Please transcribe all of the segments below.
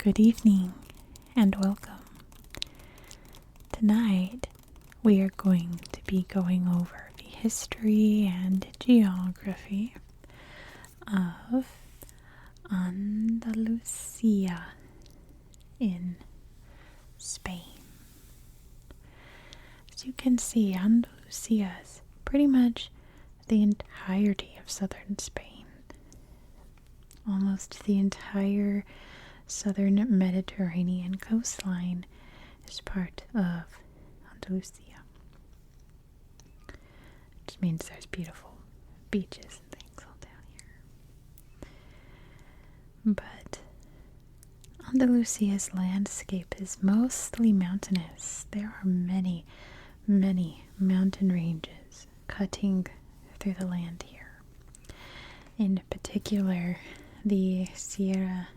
Good evening and welcome. Tonight we are going to be going over the history and geography of Andalusia in Spain. As you can see, Andalusia is pretty much the entirety of southern Spain. Almost the entire southern Mediterranean coastline is part of Andalusia, which means there's beautiful beaches and things all down here. But Andalusia's landscape is mostly mountainous. There are many, many mountain ranges cutting through the land here. In particular, the Sierra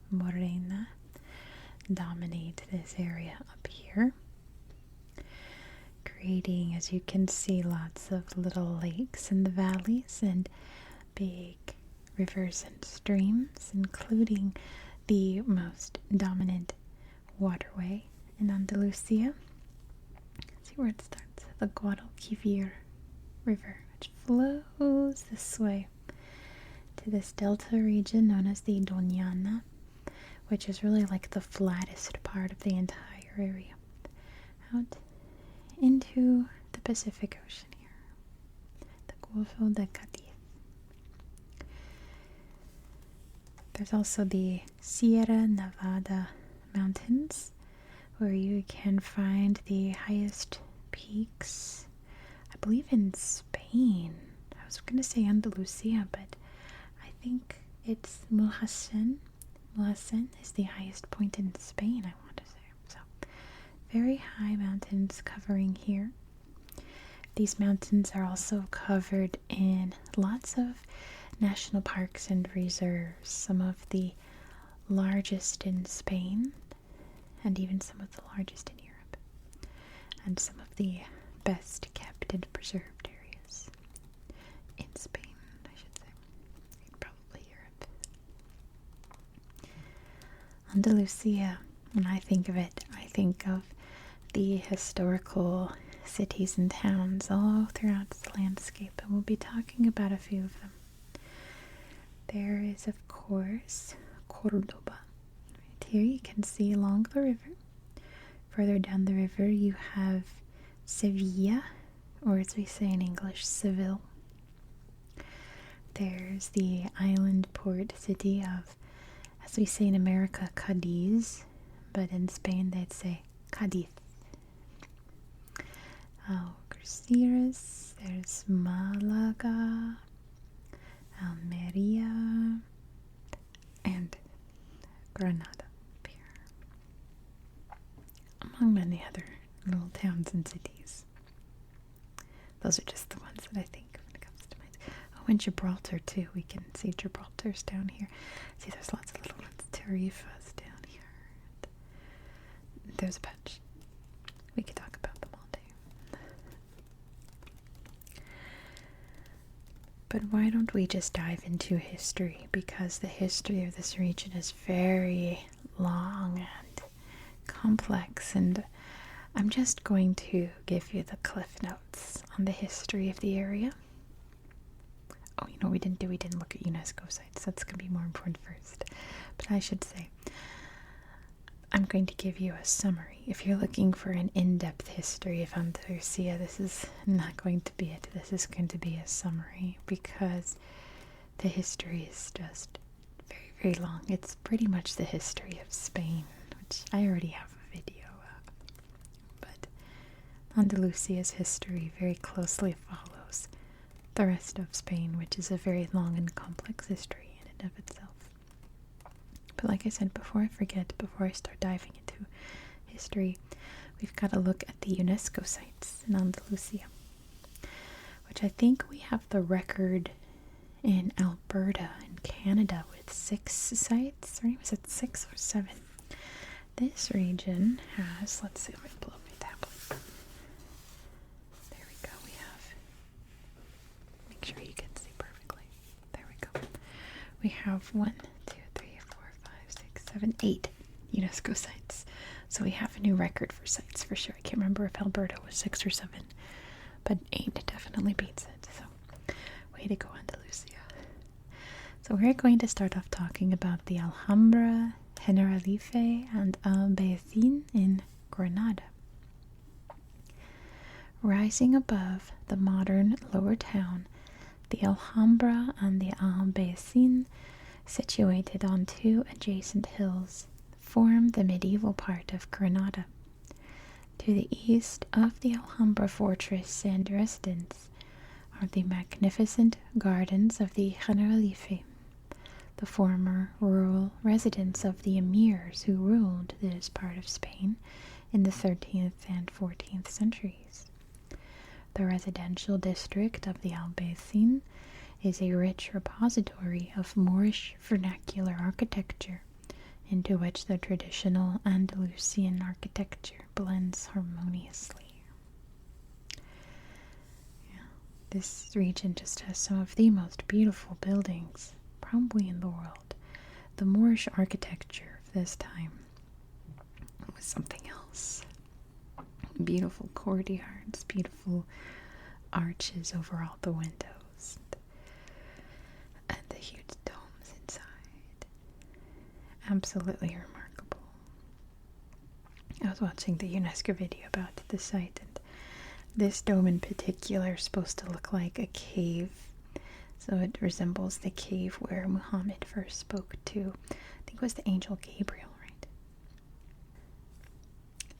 Morena dominate this area up here, creating, as you can see, lots of little lakes in the valleys and big rivers and streams, including the most dominant waterway in Andalusia. See where it starts, the Guadalquivir River, which flows this way to this delta region known as the Doñana, which is really like the flattest part of the entire area, out into the Pacific Ocean here, the Golfo de Cádiz. There's also the Sierra Nevada Mountains, where you can find the highest peaks, I believe in Spain. I was going to say Andalusia, but I think it's Mulhacén. Mulhacén is the highest point in Spain, I want to say. So, very high mountains covering here. These mountains are also covered in lots of national parks and reserves, some of the largest in Spain, and even some of the largest in Europe, and some of the best kept and preserved areas in Spain, I should say. Probably Europe. Andalusia, when I think of it, I think of the historical cities and towns all throughout the landscape, and we'll be talking about a few of them. There is, of course, Cordoba. Right here you can see along the river. Further down the river you have Sevilla, or as we say in English, Seville. There's the island port city of, as we say in America, Cadiz, but in Spain they'd say Cádiz. Algeciras, there's Malaga, Almeria, and Granada up here, among many other little towns and cities. Those are just the ones that I think of when it comes to mind. Oh, and Gibraltar too. We can see Gibraltar's down here. See, there's lots of little ones. Tarifas down here. There's a bunch. We could talk about them all day. But why don't we just dive into history? Because the history of this region is very long and complex, and I'm just going to give you the cliff notes on the history of the area. Oh, you know, we didn't look at UNESCO sites. That's going to be more important first. But I should say, I'm going to give you a summary. If you're looking for an in-depth history of Andalusia, this is not going to be it. This is going to be a summary, because the history is just very, very long. It's pretty much the history of Spain, which I already have a video of. But Andalusia's history very closely follows the rest of Spain, which is a very long and complex history in and of itself. But like I said, before I forget, before I start diving into history, we've got to look at the UNESCO sites in Andalusia, which I think we have the record in Alberta in Canada with 6 sites, or was it 6 or 7? This region has, let's see, let me pull up my tablet. There we go, we have, make sure you can see perfectly. There we go. We have 1, 2, 3, 4, 5, 6, 7, 8 UNESCO sites. So we have a new record for sites for sure. I can't remember if Alberta was 6 or 7, but 8 definitely beats it. So way to go, Andalusia. So we're going to start off talking about the Alhambra, Generalife, and Albayzin in Granada. Rising above the modern lower town, the Alhambra and the Albayzin, situated on 2 adjacent hills, form the medieval part of Granada. To the east of the Alhambra fortress and residence are the magnificent gardens of the Generalife, the former rural residence of the emirs who ruled this part of Spain in the 13th and 14th centuries. The residential district of the Albayzin is a rich repository of Moorish vernacular architecture, into which the traditional Andalusian architecture blends harmoniously. This region just has some of the most beautiful buildings, probably in the world. The Moorish architecture of this time was something else. Beautiful courtyards, beautiful arches over all the windows, and the huge domes inside. Absolutely remarkable. I was watching the UNESCO video about the site, and this dome in particular is supposed to look like a cave. So it resembles the cave where Muhammad first spoke to, I think it was the angel Gabriel, right?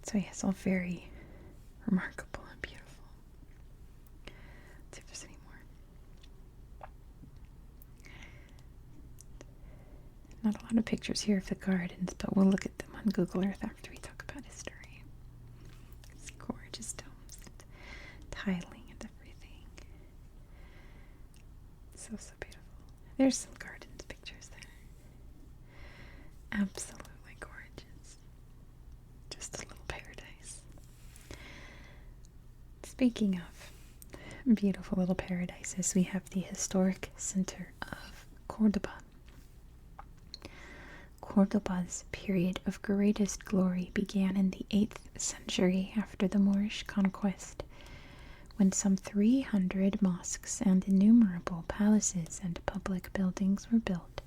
So yes, all very remarkable and beautiful. Let's see if there's any more. Not a lot of pictures here of the gardens, but we'll look at them on Google Earth after we talk about history. It's gorgeous domes, and tiling and everything. So beautiful. There's some gardens pictures there. Absolutely gorgeous. Just a little paradise. Speaking of beautiful little paradises, we have the historic center of Cordoba. Cordoba's period of greatest glory began in the 8th century after the Moorish conquest, when some 300 mosques and innumerable palaces and public buildings were built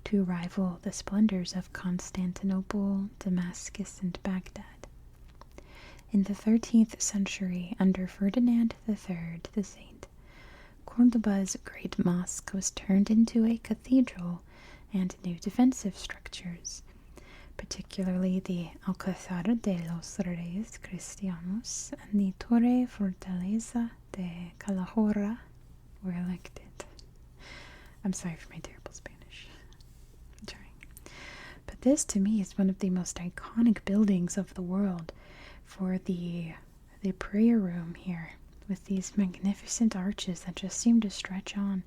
to rival the splendors of Constantinople, Damascus, and Baghdad. In the 13th century, under Ferdinand III the Saint, Cordoba's great mosque was turned into a cathedral and new defensive structures, particularly the Alcázar de los Reyes Cristianos and the Torre Fortaleza de Calahorra were erected. I'm sorry for my terrible Spanish. I'm trying. But this, to me, is one of the most iconic buildings of the world for the prayer room here, with these magnificent arches that just seem to stretch on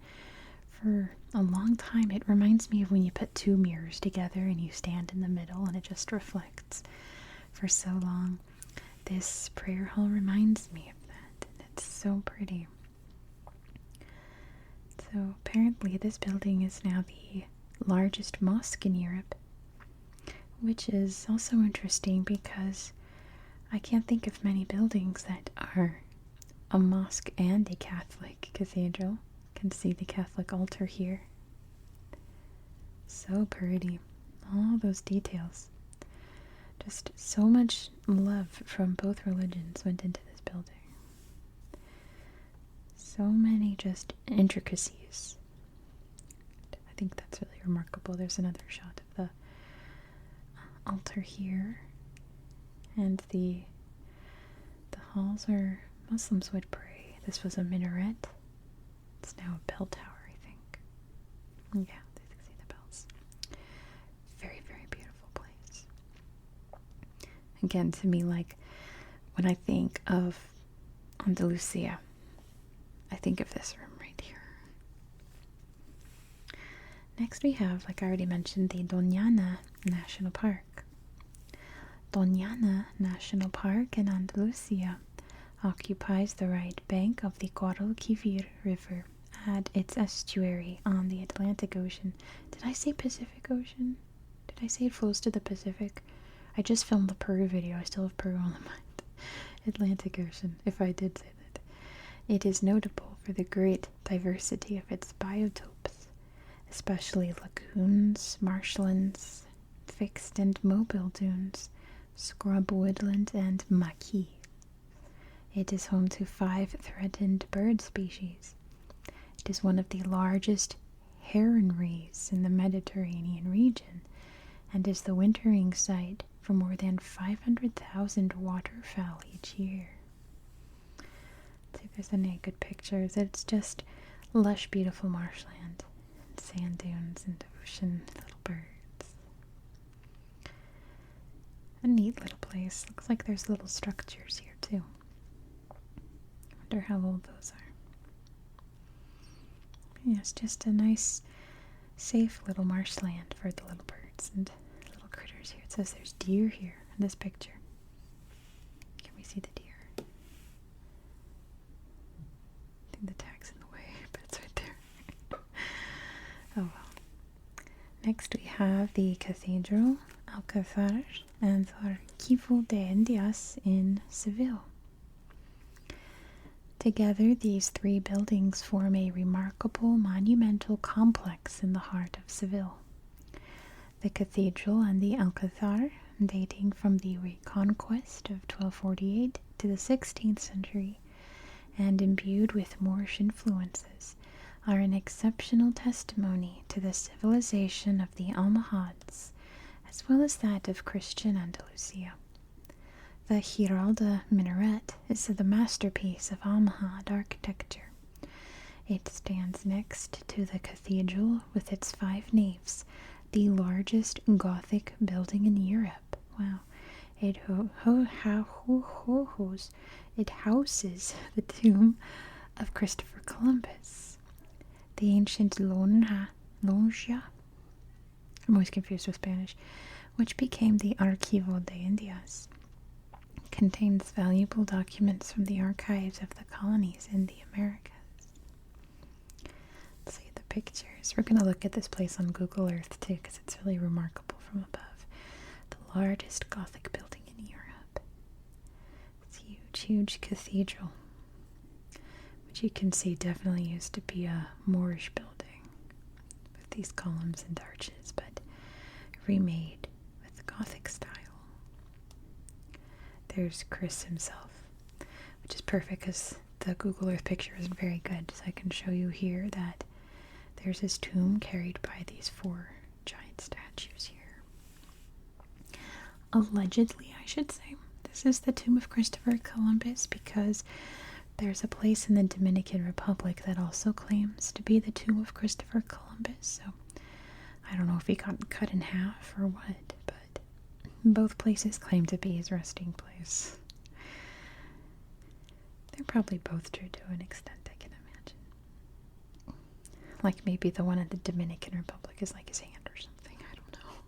for a long time. It reminds me of when you put two mirrors together and you stand in the middle and it just reflects for so long. This prayer hall reminds me of that, and it's so pretty. So apparently this building is now the largest mosque in Europe, which is also interesting because I can't think of many buildings that are a mosque and a Catholic cathedral. You can see the Catholic altar here. So pretty. All those details. Just so much love from both religions went into this building. So many just intricacies. I think that's really remarkable. There's another shot of the altar here. And the halls where Muslims would pray. This was a minaret. It's now a bell tower, I think. Yeah, you can see the bells. Very, very beautiful place. Again, to me, like, when I think of Andalusia, I think of this room right here. Next we have, like I already mentioned, the Doñana National Park. Doñana National Park in Andalusia occupies the right bank of the Guadalquivir River at its estuary on the Atlantic Ocean. Did I say Pacific Ocean? Did I say it flows to the Pacific? I just filmed the Peru video. I still have Peru on the mind. Atlantic Ocean, if I did say that. It is notable for the great diversity of its biotopes, especially lagoons, marshlands, fixed and mobile dunes, scrub woodland, and maquis. It is home to 5 threatened bird species. It is one of the largest heronries in the Mediterranean region and is the wintering site for more than 500,000 waterfowl each year. Let's see if there's any good pictures. It's just lush, beautiful marshland, sand dunes, and ocean, little birds. A neat little place. Looks like there's little structures here too. Wonder how old those are. Yeah, it's just a nice, safe little marshland for the little birds and little critters here. It says there's deer here in this picture. Can we see the deer? I think the tag's in the way, but it's right there. Oh well. Next we have the Cathedral, Alcázar, and Archivo de Indias in Seville. Together, these 3 buildings form a remarkable monumental complex in the heart of Seville. The cathedral and the Alcázar, dating from the Reconquest of 1248 to the 16th century, and imbued with Moorish influences, are an exceptional testimony to the civilization of the Almohads, as well as that of Christian Andalusia. The Giralda minaret is the masterpiece of Almohad architecture. It stands next to the cathedral with its 5 naves, the largest Gothic building in Europe. Wow. It houses the tomb of Christopher Columbus. The ancient Lonja, I'm always confused with Spanish, which became the Archivo de Indias, contains valuable documents from the archives of the colonies in the Americas. Let's see the pictures. We're going to look at this place on Google Earth too, because it's really remarkable from above. The largest Gothic building in Europe. It's a huge, huge cathedral, which you can see definitely used to be a Moorish building with these columns and arches, but remade with the Gothic style. There's Chris himself, which is perfect because the Google Earth picture isn't very good, so I can show you here that there's his tomb carried by these 4 giant statues here. Allegedly, I should say, this is the tomb of Christopher Columbus because there's a place in the Dominican Republic that also claims to be the tomb of Christopher Columbus, so I don't know if he got cut in half or what, but both places claim to be his resting place. They're probably both true to an extent, I can imagine. Like maybe the one in the Dominican Republic is like his hand or something, I don't know.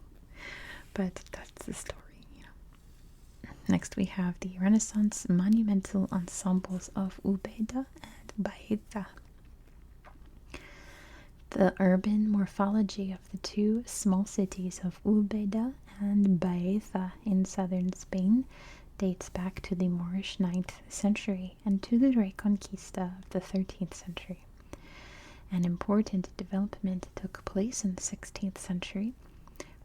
But that's the story, you know. Next we have the Renaissance monumental ensembles of Ubeda and Baeza. The urban morphology of the 2 small cities of Ubeda and Baeza in southern Spain dates back to the Moorish 9th century and to the Reconquista of the 13th century. An important development took place in the 16th century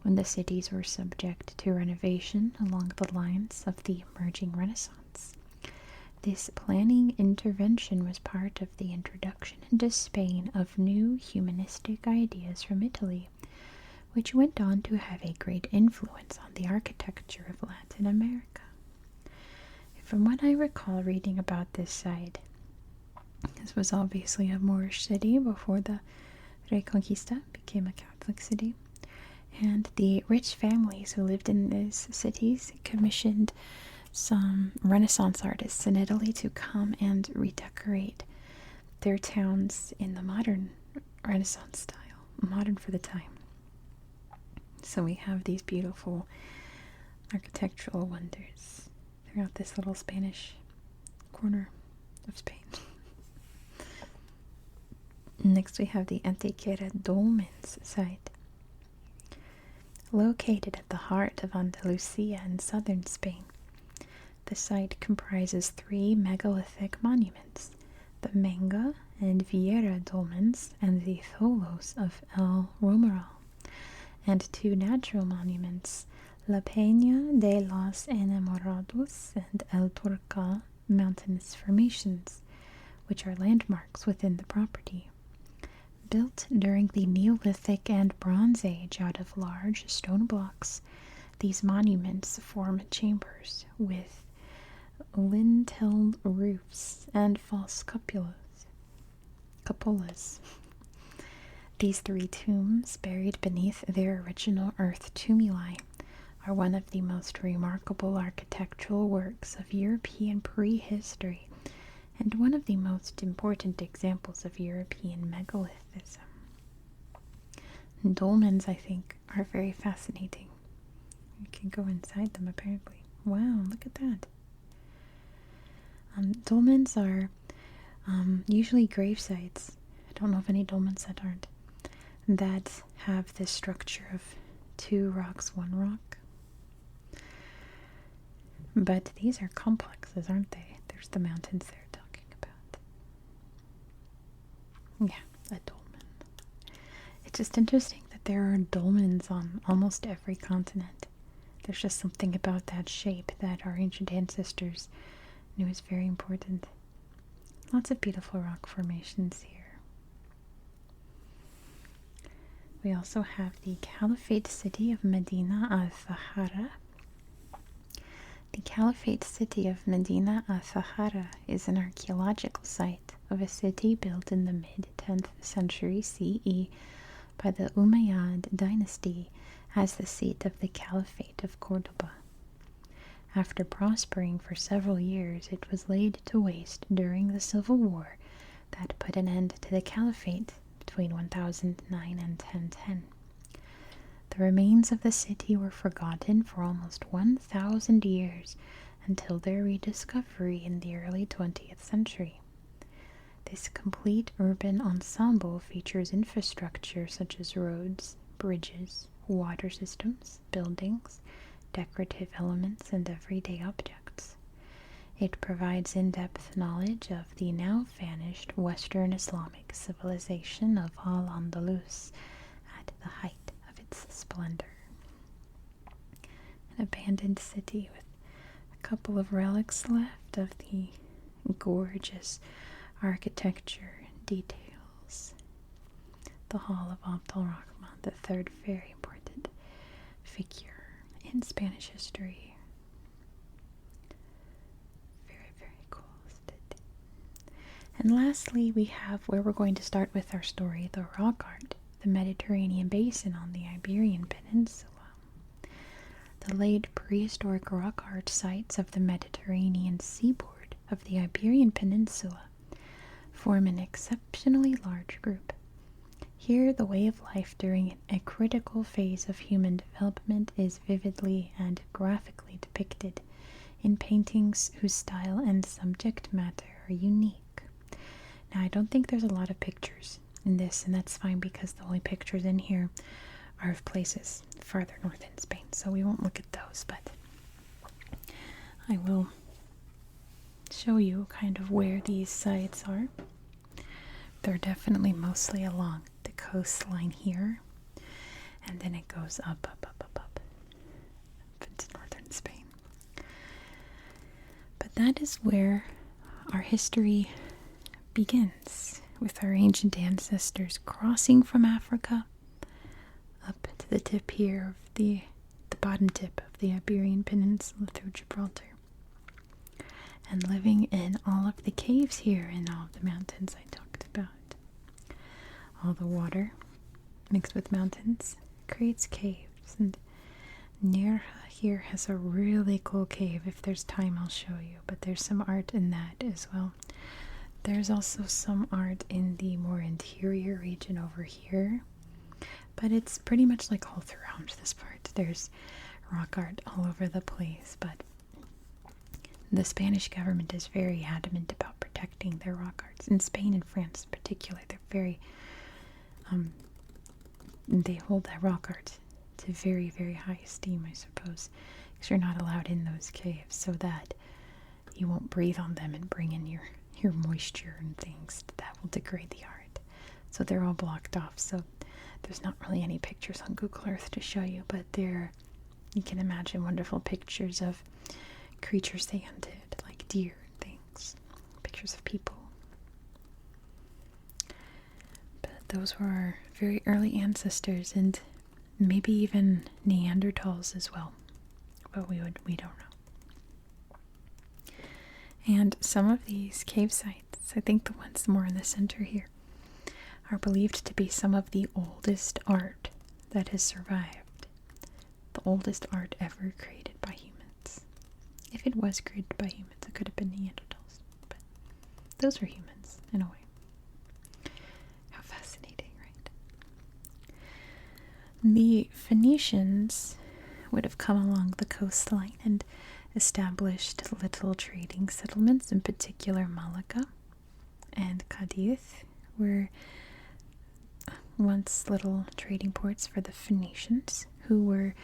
when the cities were subject to renovation along the lines of the emerging Renaissance. This planning intervention was part of the introduction into Spain of new humanistic ideas from Italy, which went on to have a great influence on the architecture of Latin America. From what I recall reading about this site, this was obviously a Moorish city before the Reconquista became a Catholic city, and the rich families who lived in these cities commissioned some Renaissance artists in Italy to come and redecorate their towns in the modern Renaissance style, modern for the time. So we have these beautiful architectural wonders throughout this little Spanish corner of Spain. Next we have the Antequera Dolmens site. located at the heart of Andalusia in southern Spain. The site comprises 3 megalithic monuments, the Menga and Viera dolmens and the Tholos of El Romeral, and 2 natural monuments, La Peña de los Enamorados and El Torcal mountainous formations, which are landmarks within the property. Built during the Neolithic and Bronze Age out of large stone blocks, these monuments form chambers with lintelled roofs and false cupolas. These 3 tombs, buried beneath their original earth tumuli, are one of the most remarkable architectural works of European prehistory and one of the most important examples of European megalithism. Dolmens, I think, are very fascinating. You can go inside them, apparently. Wow, look at that. Dolmens are usually grave sites. I don't know of any dolmens that aren't. That have this structure of 2 rocks, 1 rock. But these are complexes, aren't they? There's the mountains they're talking about. Yeah, a dolmen. It's just interesting that there are dolmens on almost every continent. There's just something about that shape that our ancient ancestors knew is very important. Lots of beautiful rock formations here. We also have the Caliphate city of Medina al-Fahara. The Caliphate city of Medina al-Fahara is an archaeological site of a city built in the mid-10th century CE by the Umayyad dynasty as the seat of the Caliphate of Cordoba. After prospering for several years, it was laid to waste during the civil war that put an end to the Caliphate between 1009 and 1010. The remains of the city were forgotten for almost 1,000 years until their rediscovery in the early 20th century. This complete urban ensemble features infrastructure such as roads, bridges, water systems, buildings, decorative elements, and everyday objects. It provides in-depth knowledge of the now vanished Western Islamic civilization of Al-Andalus at the height of its splendor. An abandoned city with a couple of relics left of the gorgeous architecture and details. The Hall of Abd al-Rahman, the third very important figure in Spanish history. Very, very cool, isn't it? And lastly, we have where we're going to start with our story, the rock art, the Mediterranean basin on the Iberian Peninsula. The late prehistoric rock art sites of the Mediterranean seaboard of the Iberian Peninsula form an exceptionally large group. Here, the way of life during a critical phase of human development is vividly and graphically depicted in paintings whose style and subject matter are unique. Now, I don't think there's a lot of pictures in this, and that's fine because the only pictures in here are of places farther north in Spain, so we won't look at those, but I will show you kind of where these sites are. They're definitely mostly along the coastline here, and then it goes up into northern Spain. But that is where our history begins, with our ancient ancestors crossing from Africa up to the tip here of the bottom tip of the Iberian Peninsula through Gibraltar, and living in all of the caves here and all of the mountains I talked about. All the water mixed with mountains creates caves, and Nerja here has a really cool cave. If there's time, I'll show you, but there's some art in that as well. There's also some art in the more interior region over here, but it's pretty much like all throughout this part. There's rock art all over the place, but the Spanish government is very adamant about protecting their rock arts. In Spain and France in particular, they're very they hold that rock art to very, very high esteem, I suppose, because you're not allowed in those caves, so that you won't breathe on them and bring in your moisture and things that will degrade the art. So they're all blocked off, so there's not really any pictures on Google Earth to show you, but you can imagine wonderful pictures of creatures they hunted, like deer and things, pictures of people. But those were our very early ancestors, and maybe even Neanderthals as well, but we don't know. And some of these cave sites, I think the ones more in the center here, are believed to be some of the oldest art that has survived. The oldest art ever created by humans. If it was created by humans, it could have been Neanderthals, but those were humans in a way. How fascinating, right? The Phoenicians would have come along the coastline and established little trading settlements, in particular Malaga and Cadiz were once little trading ports for the Phoenicians, who were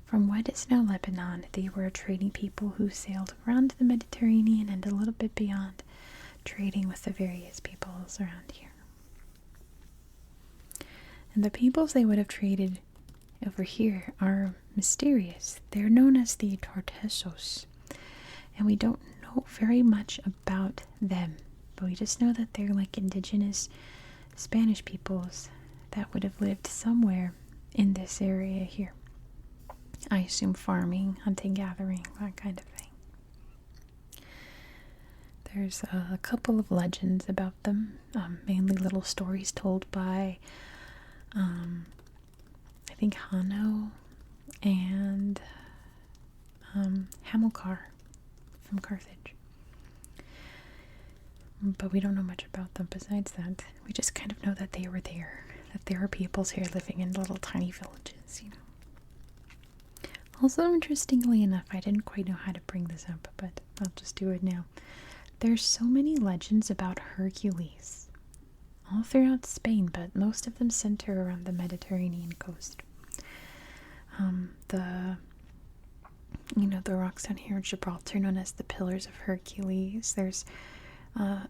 from what is now Lebanon. They were a trading people who sailed around the Mediterranean and a little bit beyond, trading with the various peoples around here. And the peoples they would have traded over here are mysterious. They're known as the Tortesos, and we don't know very much about them, but we just know that they're like indigenous Spanish peoples that would have lived somewhere in this area here. I assume farming, hunting, gathering, that kind of thing. There's a couple of legends about them, mainly little stories told by I think Hanno and Hamilcar from Carthage. But we don't know much about them besides that. We just kind of know that they were there, that there are peoples here living in little tiny villages, you know. Also, interestingly enough, I didn't quite know how to bring this up, but I'll just do it now. There's so many legends about Hercules all throughout Spain, but most of them center around the Mediterranean coast. The rocks down here in Gibraltar, known as the Pillars of Hercules. There's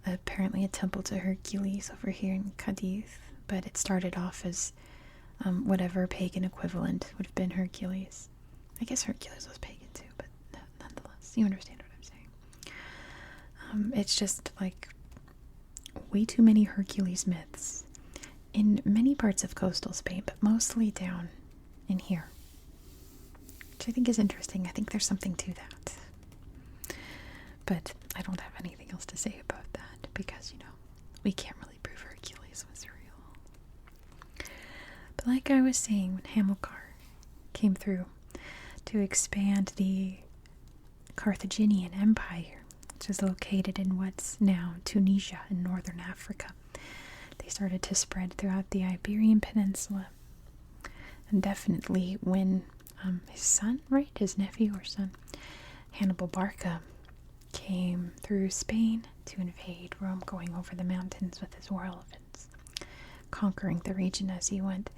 apparently a temple to Hercules over here in Cadiz, but it started off as whatever pagan equivalent would have been Hercules. I guess Hercules was pagan too, but nonetheless, you understand what I'm saying. It's just like way too many Hercules myths in many parts of coastal Spain, but mostly down in here, which I think is interesting. I think there's something to that. But I don't have anything else to say about that because, we can't really prove Hercules was real. But like I was saying, when Hamilcar came through to expand the Carthaginian Empire, which is located in what's now Tunisia in northern Africa, they started to spread throughout the Iberian Peninsula. And definitely when his son, his nephew or son, Hannibal Barca, came through Spain to invade Rome, going over the mountains with his war elephants, conquering the region as he went,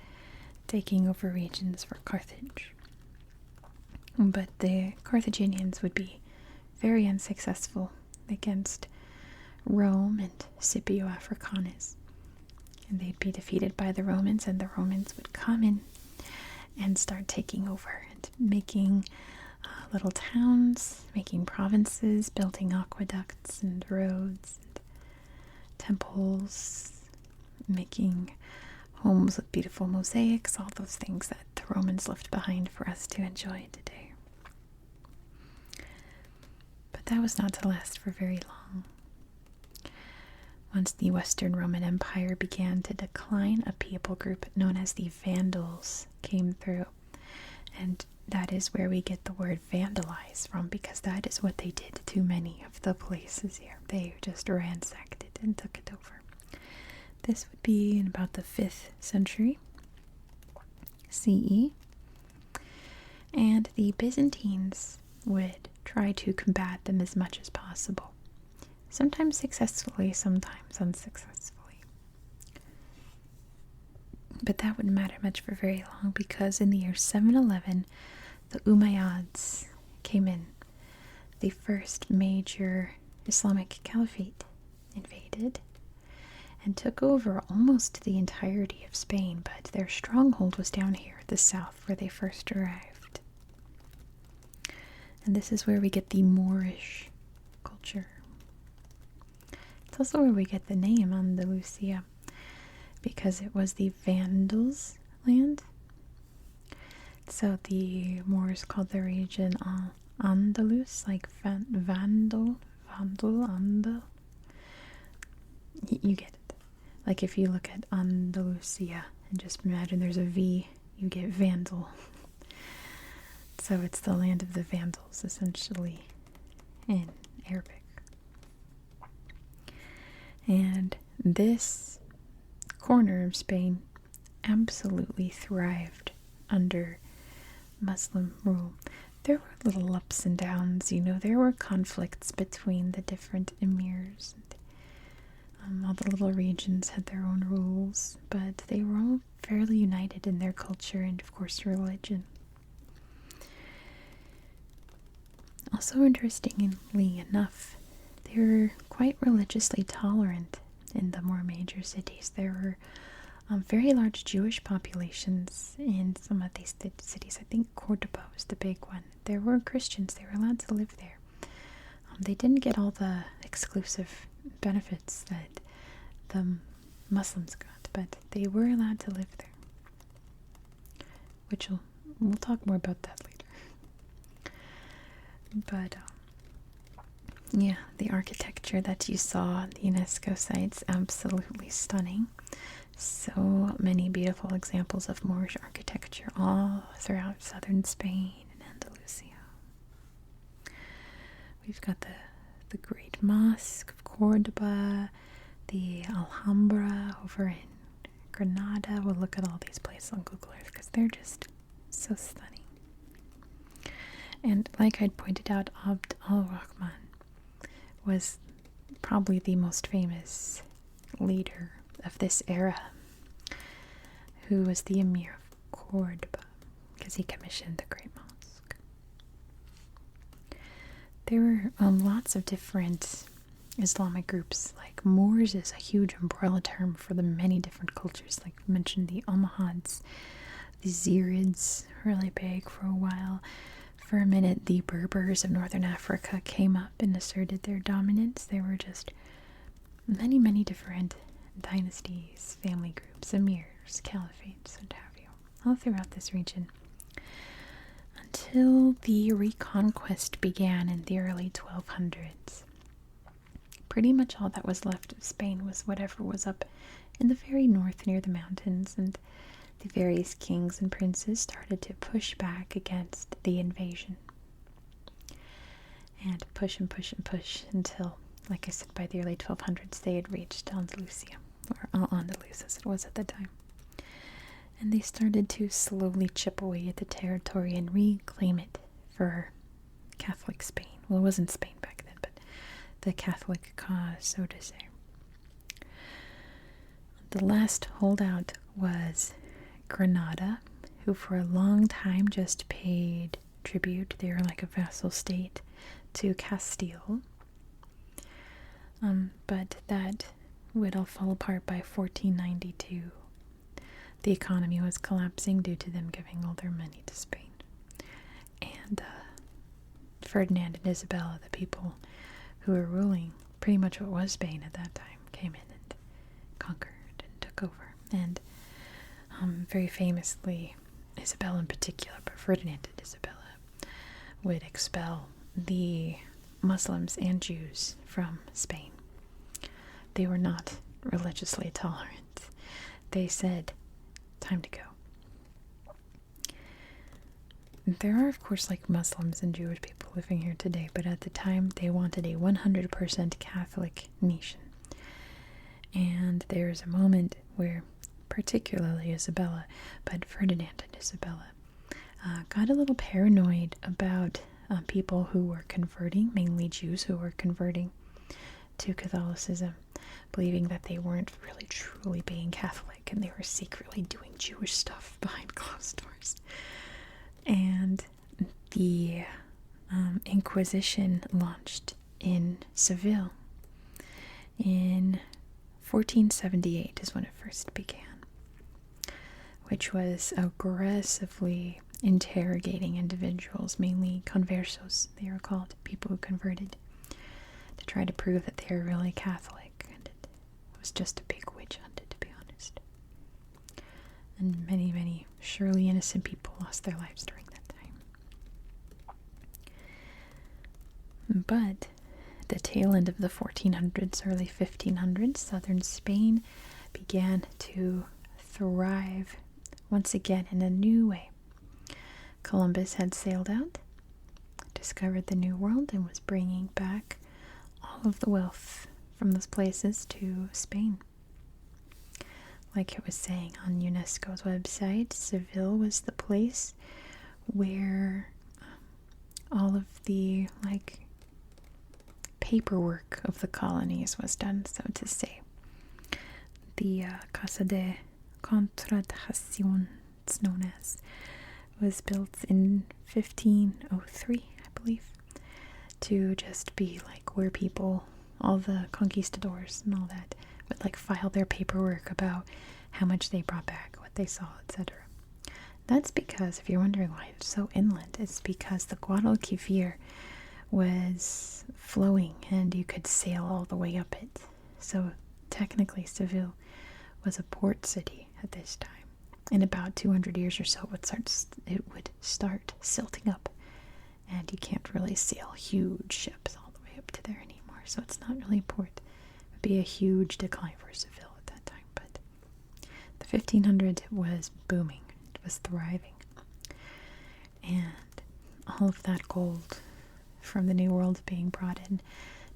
taking over regions for Carthage. But the Carthaginians would be very unsuccessful against Rome and Scipio Africanus, and they'd be defeated by the Romans, and the Romans would come in and start taking over and making little towns, making provinces, building aqueducts and roads and temples, making homes with beautiful mosaics, all those things that the Romans left behind for us to enjoy today. But that was not to last for very long. Once the Western Roman Empire began to decline, a people group known as the Vandals came through, and that is where we get the word vandalize from, because that is what they did to many of the places here. They just ransacked it and took it over. This would be in about the 5th century CE, and the Byzantines would try to combat them as much as possible. Sometimes successfully, sometimes unsuccessfully. But that wouldn't matter much for very long, because in the year 711, the Umayyads came in. The first major Islamic caliphate invaded and took over almost the entirety of Spain, but their stronghold was down here at the south where they first arrived. And this is where we get the Moorish culture. It's also where we get the name Andalusia, because it was the Vandals' land. So the Moors called the region Andalus, like Vandal, Andal. You get it. Like if you look at Andalusia and just imagine there's a V, you get Vandal. So it's the land of the Vandals, essentially, in Arabic. And this corner of Spain absolutely thrived under Muslim rule. There were little ups and downs, there were conflicts between the different emirs. All the little regions had their own rules, but they were all fairly united in their culture and, of course, religion. Also, interestingly enough, they were quite religiously tolerant in the more major cities. There were very large Jewish populations in some of these cities. I think Cordoba was the big one. There were Christians. They were allowed to live there. They didn't get all the exclusive benefits that the Muslims got, but they were allowed to live there. Which we'll talk more about that later. But yeah, the architecture that you saw on the UNESCO sites, absolutely stunning. So many beautiful examples of Moorish architecture all throughout southern Spain and Andalusia. We've got the Great Mosque of Cordoba, the Alhambra over in Granada. We'll look at all these places on Google Earth because they're just so stunning. And like I'd pointed out, Abd al-Rahman was probably the most famous leader of this era, who was the Emir of Cordoba, because he commissioned the Great Mosque. There were lots of different Islamic groups. Like Moors is a huge umbrella term for the many different cultures. Like I mentioned, the Almohads, the Zirids, really big for a while. For a minute, the Berbers of northern Africa came up and asserted their dominance. There were just many, many different dynasties, family groups, emirs, caliphates, and have you, all throughout this region. Until the Reconquest began in the early 1200s. Pretty much all that was left of Spain was whatever was up in the very north near the mountains, and the various kings and princes started to push back against the invasion. And push and push and push until, like I said, by the early 1200s they had reached Andalusia, or Al-Andalus as it was at the time. And they started to slowly chip away at the territory and reclaim it for Catholic Spain. Well, it wasn't Spain back then, but the Catholic cause, so to say. The last holdout was Granada, who for a long time just paid tribute. They were like a vassal state to Castile. But that would all fall apart by 1492. The economy was collapsing due to them giving all their money to Spain. And Ferdinand and Isabella, the people who were ruling pretty much what was Spain at that time, came in and conquered and took over. And very famously, Isabella in particular, but Ferdinand and Isabella, would expel the Muslims and Jews from Spain. They were not religiously tolerant. They said, time to go. There are, of course, like Muslims and Jewish people living here today, but at the time they wanted a 100% Catholic nation. And there's a moment where particularly Isabella, but Ferdinand and Isabella, got a little paranoid about people who were converting, mainly Jews who were converting to Catholicism. believing that they weren't really truly being Catholic and they were secretly doing Jewish stuff behind closed doors. And the Inquisition launched in Seville in 1478 is when it first began, which was aggressively interrogating individuals, mainly conversos, they were called, people who converted, to try to prove that they were really Catholic. And it was just a big witch hunt, to be honest. And many, many surely innocent people lost their lives during that time. But the tail end of the 1400s, early 1500s, southern Spain began to thrive once again in a new way. Columbus had sailed out, discovered the New World, and was bringing back all of the wealth from those places to Spain. Like it was saying on UNESCO's website, Seville was the place where all of the paperwork of the colonies was done, so to say. The Casa de Contratación, it's known as, was built in 1503, I believe, to just be where people, all the conquistadors and all that, would file their paperwork about how much they brought back, what they saw, etc. That's because, if you're wondering why it's so inland, it's because the Guadalquivir was flowing and you could sail all the way up it. So technically Seville was a port city at this time. In about 200 years or so, it would start silting up, and you can't really sail huge ships all the way up to there anymore. So it's not really a port. It would be a huge decline for Seville at that time. But the 1500s, it was booming. It was thriving, and all of that gold from the New World being brought in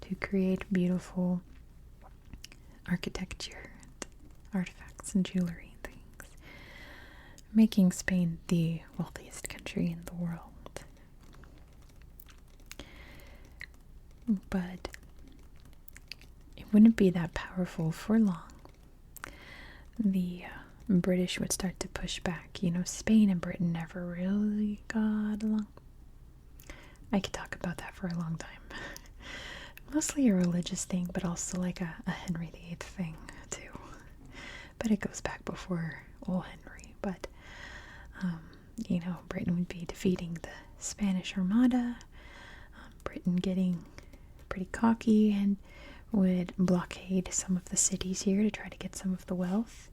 to create beautiful architecture and artifacts and jewelry and things, making Spain the wealthiest country in the world. But it wouldn't be that powerful for long. The British would start to push back. Spain and Britain never really got along. I could talk about that for a long time. Mostly a religious thing, but also a Henry VIII thing, too. But it goes back before old Henry. But, Britain would be defeating the Spanish Armada, Britain getting pretty cocky and would blockade some of the cities here to try to get some of the wealth,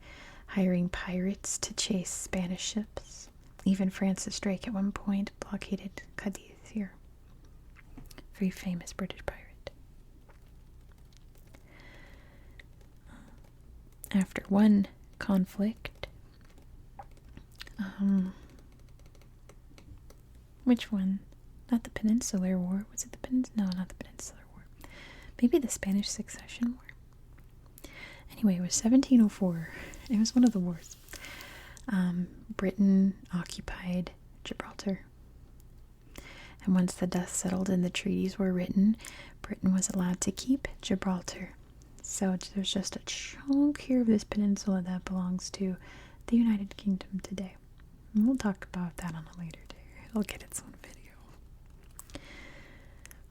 hiring pirates to chase Spanish ships. Even Francis Drake at one point blockaded Cadiz here. Very famous British pirate. After one conflict, which one? Not the Peninsular War. Was it the No, not the Peninsular War. Maybe the Spanish Succession War. Anyway, it was 1704. It was one of the wars. Britain occupied Gibraltar. And once the dust settled and the treaties were written, Britain was allowed to keep Gibraltar. So there's just a chunk here of this peninsula that belongs to the United Kingdom today. And we'll talk about that on a later day. It'll get its own video.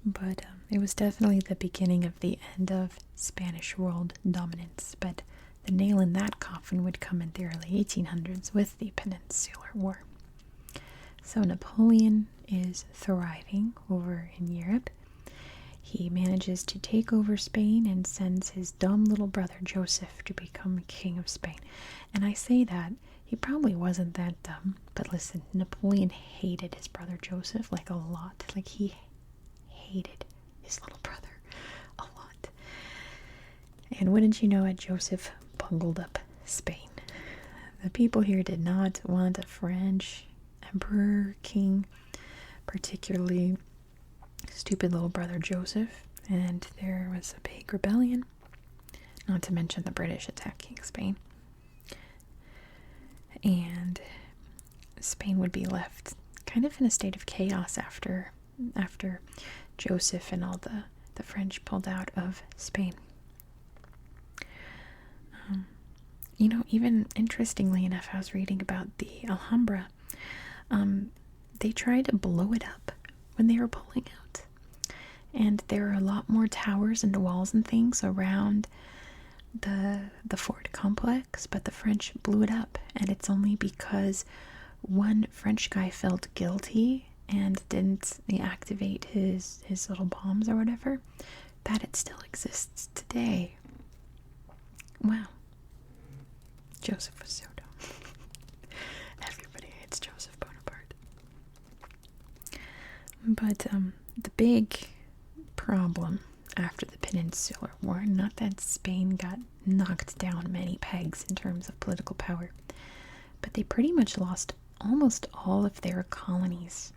But it was definitely the beginning of the end of Spanish world dominance. But the nail in that coffin would come in the early 1800s with the Peninsular War. So Napoleon is thriving over in Europe. He manages to take over Spain and sends his dumb little brother Joseph to become king of Spain. And I say that, he probably wasn't that dumb, but listen, Napoleon hated his brother Joseph a lot. He hated his little brother a lot. And wouldn't you know it, Joseph bungled up Spain. The people here did not want a French emperor, king, particularly stupid little brother Joseph, and there was a big rebellion, not to mention the British attacking Spain. And Spain would be left kind of in a state of chaos after Joseph and all the French pulled out of Spain. even interestingly enough, I was reading about the Alhambra. They tried to blow it up when they were pulling out. And there are a lot more towers and walls and things around the fort complex, but the French blew it up. And it's only because one French guy felt guilty and didn't activate his little bombs or whatever, that it still exists today. Wow. Joseph was so dumb. Everybody hates Joseph Bonaparte. But the big problem after the Peninsular War, not that Spain got knocked down many pegs in terms of political power, but they pretty much lost almost all of their colonies.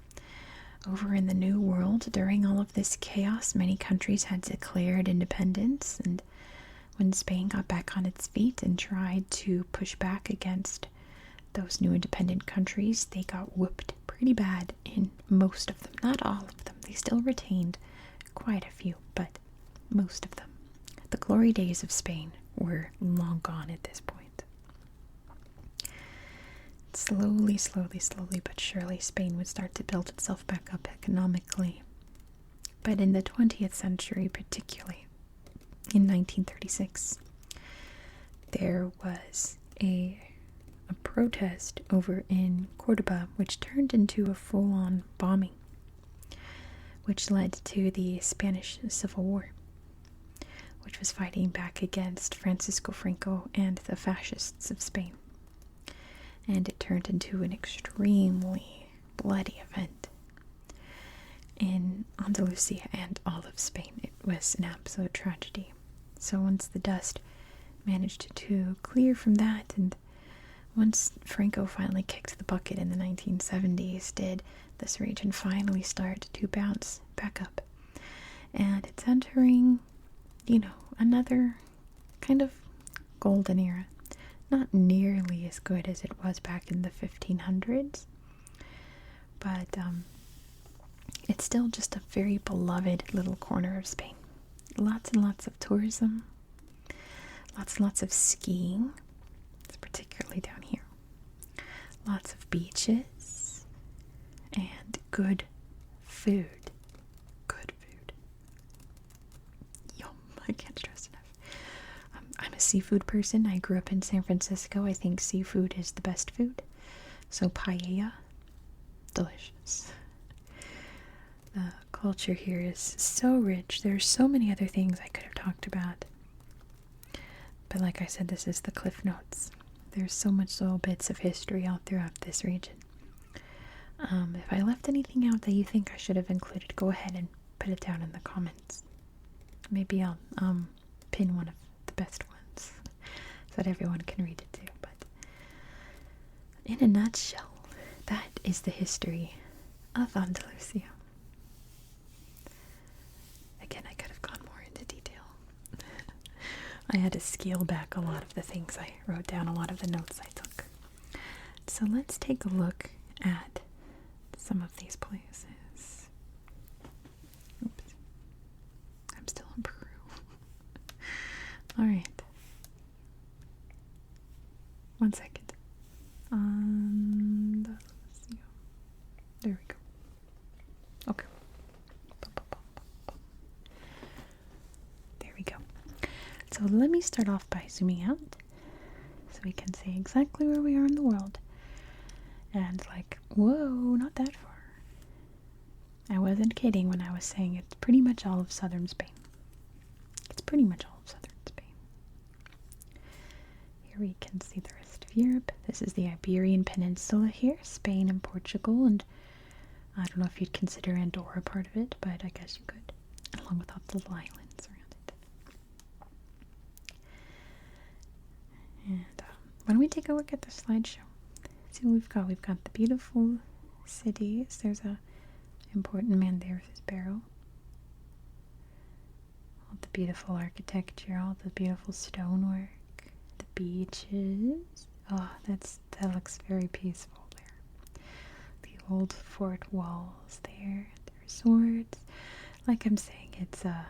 Over in the New World, during all of this chaos, many countries had declared independence, and when Spain got back on its feet and tried to push back against those new independent countries, they got whooped pretty bad in most of them. Not all of them. They still retained quite a few, but most of them. The glory days of Spain were long gone at this point. Slowly, but surely, Spain would start to build itself back up economically. But in the 20th century, particularly, in 1936, there was a protest over in Cordoba, which turned into a full-on bombing, which led to the Spanish Civil War, which was fighting back against Francisco Franco and the fascists of Spain. And it turned into an extremely bloody event in Andalusia and all of Spain. It was an absolute tragedy. So once the dust managed to clear from that, and once Franco finally kicked the bucket in the 1970s, did this region finally start to bounce back up. And it's entering, another kind of golden era. Not nearly as good as it was back in the 1500s, but it's still just a very beloved little corner of Spain. Lots and lots of tourism, lots and lots of skiing, particularly down here. Lots of beaches and good food. Good food. Yum, I can't stress enough. I'm a seafood person. I grew up in San Francisco. I think seafood is the best food. So paella, delicious. The culture here is so rich. There's so many other things I could have talked about. But like I said, this is the Cliff Notes. There's so much little bits of history all throughout this region. If I left anything out that you think I should have included, go ahead and put it down in the comments. Maybe I'll pin one of the best ones so that everyone can read it too. But in a nutshell, that is the history of Andalusia. Again, I could have gone more into detail. I had to scale back a lot of the things I wrote down, a lot of the notes I took. So let's take a look at some of these places. Oops. I'm still in Peru. Alright. One second. There we go. Okay. There we go. So let me start off by zooming out so we can see exactly where we are in the world. And whoa, not that far. I wasn't kidding when I was saying it's pretty much all of southern Spain. It's pretty much all of southern Spain. Here we can see the rest of Europe. This is the Iberian Peninsula here, Spain and Portugal, and I don't know if you'd consider Andorra part of it, but I guess you could, along with all the little islands around it. And why don't we take a look at the slideshow? See what we've got. We've got the beautiful cities. There's a important man there with his barrel. All the beautiful architecture, all the beautiful stonework, the beaches. Oh, that looks very peaceful there. The old fort walls there, the resorts. Like I'm saying, it's a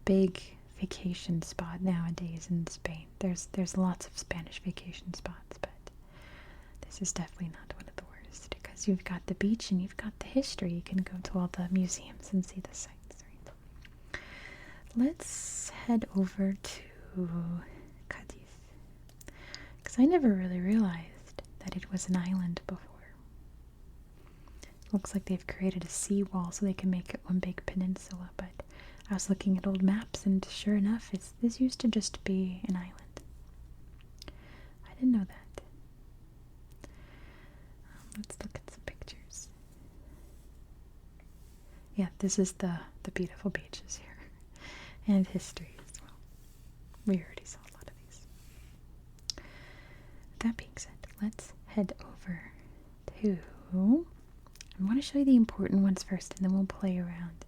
big vacation spot nowadays in Spain. There's lots of Spanish vacation spots, but this is definitely not one of the worst because you've got the beach and you've got the history. You can go to all the museums and see the sights. Right? Let's head over to Cadiz because I never really realized that it was an island before. Looks like they've created a seawall so they can make it one big peninsula, but I was looking at old maps and sure enough, this used to just be an island. I didn't know that. Let's look at some pictures. Yeah, this is the beautiful beaches here and history as well. We already saw a lot of these. That being said, let's head over to... I want to show you the important ones first, and then we'll play around.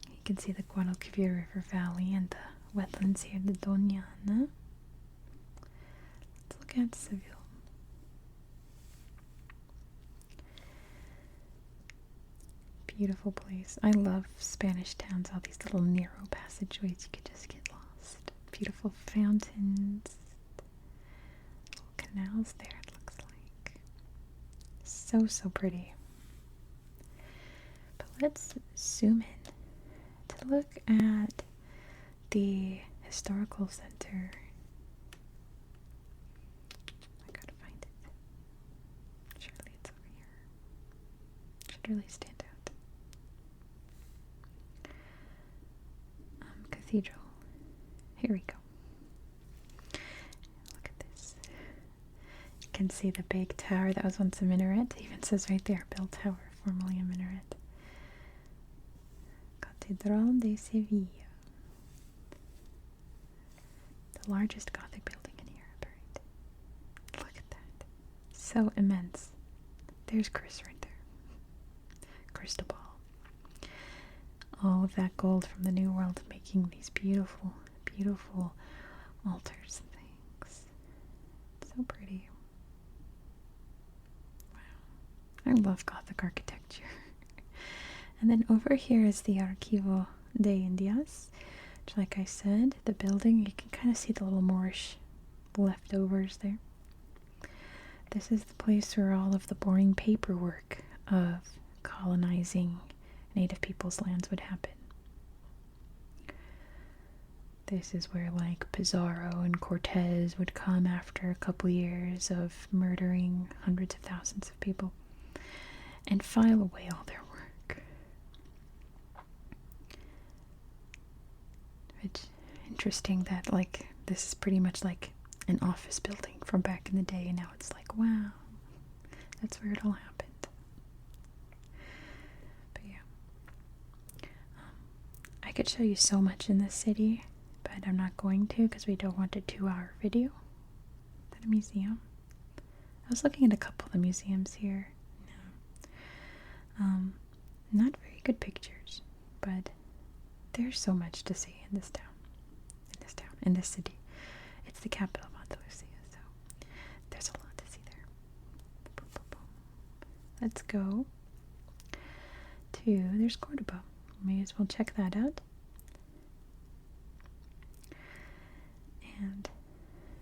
You can see the Guadalquivir River Valley and the wetlands here, the Doñana. Let's look at Seville. Beautiful place. I love Spanish towns, all these little narrow passageways. You could just get lost. Beautiful fountains. Little canals there, it looks like. So pretty. But let's zoom in to look at the historical center. I gotta find it. Surely it's over here. Should really stand out. Cathedral. Here we go. Look at this. You can see the big tower that was once a minaret. It even says right there, bell tower, formerly a minaret. Catedral de Sevilla. The largest Gothic building in Europe, right? Look at that. So immense. There's Chris right there. Cristobal. All of that gold from the New World making these beautiful, beautiful altars and things. So pretty. Wow. I love Gothic architecture. And then over here is the Archivo de Indias, which, like I said, the building, you can kind of see the little Moorish leftovers there. This is the place where all of the boring paperwork of colonizing native people's lands would happen. This is where, like, Pizarro and Cortez would come after a couple years of murdering hundreds of thousands of people and file away all their work. It's interesting that, like, this is pretty much like an office building from back in the day, and now it's like, wow, that's where it all happened. But yeah, I could show you so much in this city, but I'm not going to because we don't want a 2-hour video. At a museum. I was looking at a couple of the museums here. Not very good pictures, but there's so much to see in this town. In this city. It's the capital of Andalusia, so there's a lot to see there. Boom, boom, boom. Let's go to, there's Cordoba. May as well check that out. And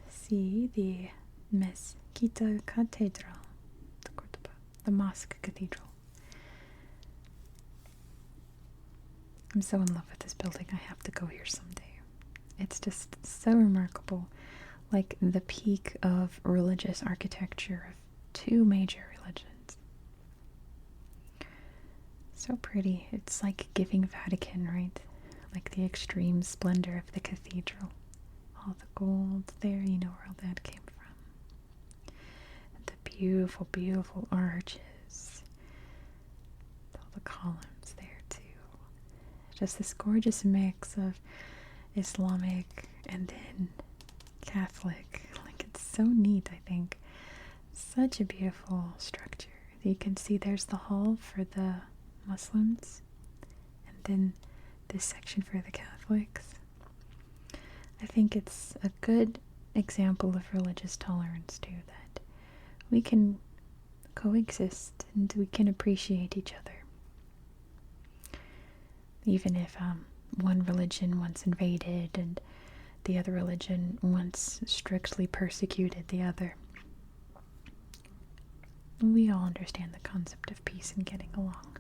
see the Mezquita Cathedral de Cordoba, the Mosque Cathedral. I'm so in love with this building. I have to go here someday. It's just so remarkable. Like the peak of religious architecture of 2 major religions. So pretty. It's like giving Vatican, right? Like the extreme splendor of the cathedral. All the gold there, you know where all that came from. And the beautiful, beautiful arches. All the columns there too. Just this gorgeous mix of Islamic and then Catholic. Like, it's so neat, I think. Such a beautiful structure. You can see there's the hall for the Muslims and then this section for the Catholics. I think it's a good example of religious tolerance too, that we can coexist and we can appreciate each other. even if one religion once invaded and the other religion once strictly persecuted the other. We all understand the concept of peace and getting along.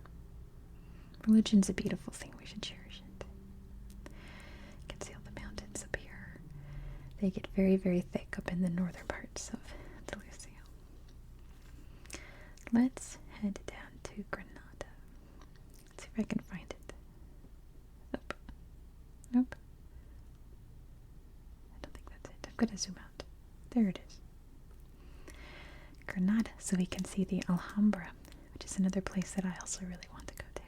Religion's a beautiful thing. We should cherish it. You can see all the mountains up here. They get very, very thick up in the northern parts of Andalusia. Let's head down to Granada. Let's see if I can find it. Nope. Nope. I don't think that's it. I'm going to zoom out. There it is. Granada, so we can see the Alhambra, which is another place that I also really want to go to.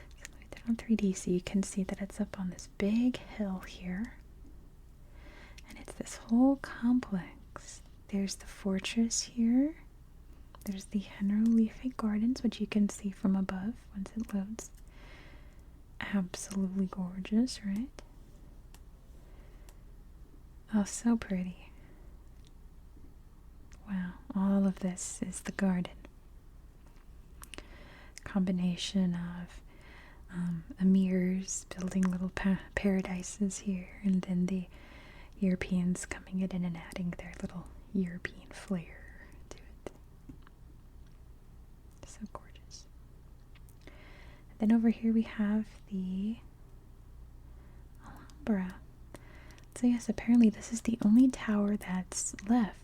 So let me do it on 3D so you can see that it's up on this big hill here. And it's this whole complex. There's the fortress here. There's the Generalife Gardens, which you can see from above once it loads. Absolutely gorgeous, right? Oh, so pretty. Wow, all of this is the garden. Combination of emirs building little paradises here, and then the Europeans coming in and adding their little European flair to it. So gorgeous. And then over here we have the Alhambra. So yes, apparently this is the only tower that's left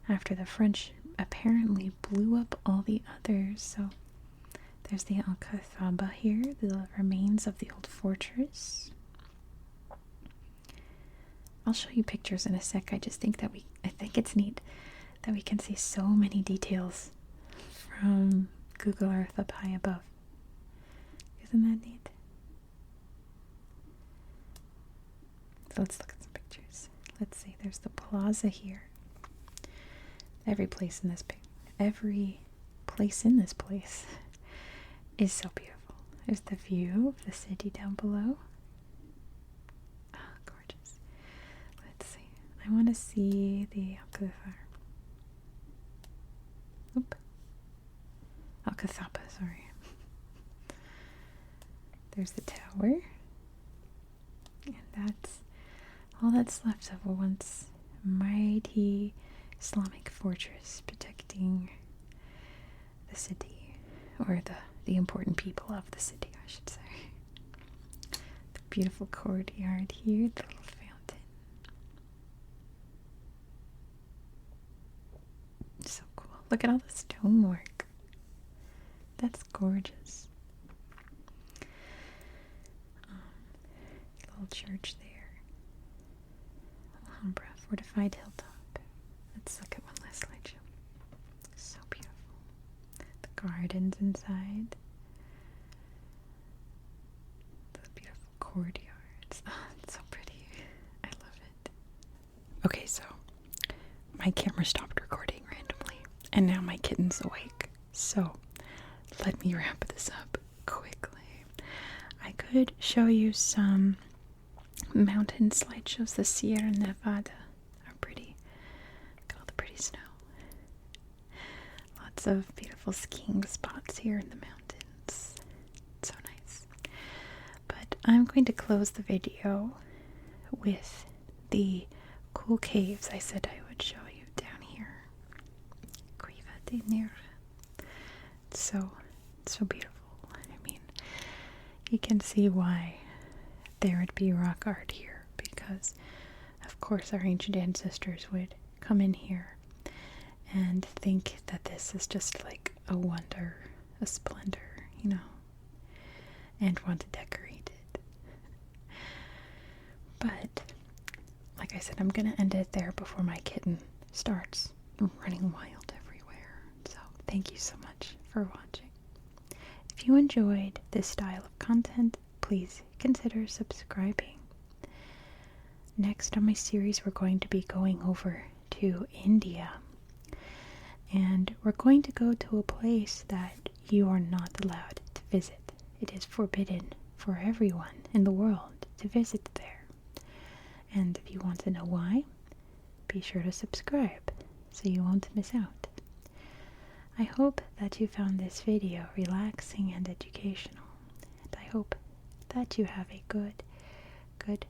after the French apparently blew up all the others. So there's the Alcazaba here, the remains of the old fortress. I'll show you pictures in a sec. I just think that I think it's neat that we can see so many details from Google Earth up high above. Isn't that neat? So let's look at some pictures. Let's see, there's the plaza here. Every place in this place is so beautiful. There's the view of the city down below. Oh, gorgeous. Let's see. I want to see the Alcazaba, sorry. There's the tower. And that's all that's left of a once mighty Islamic fortress protecting the city, or the important people of the city, I should say. The beautiful courtyard here, the little fountain. So cool. Look at all the stonework. That's gorgeous. Little church there. Alhambra, fortified hilltop. Let's look at one last slideshow. So beautiful. The gardens inside. The beautiful courtyards. Oh, it's so pretty. I love it. Okay, so my camera stopped recording randomly, and now my kitten's awake. So let me wrap this up quickly. I could show you some mountain slideshows. The Sierra Nevada are pretty. Look at all the pretty snow. Lots of beautiful skiing spots here in the mountains. So nice. But I'm going to close the video with the cool caves I said I would show you down here. Cueva de Nera. It's so beautiful. I mean, you can see why there would be rock art here, because of course our ancient ancestors would come in here and think that this is just like a wonder, a splendor, you know, and want to decorate it. But like I said, I'm gonna end it there before my kitten starts running wild everywhere. So thank you so much for watching. If you enjoyed this style of content, please consider subscribing. Next on my series, we're going to be going over to India. And we're going to go to a place that you are not allowed to visit. It is forbidden for everyone in the world to visit there. And if you want to know why, be sure to subscribe so you won't miss out. I hope that you found this video relaxing and educational, and I hope that you have a good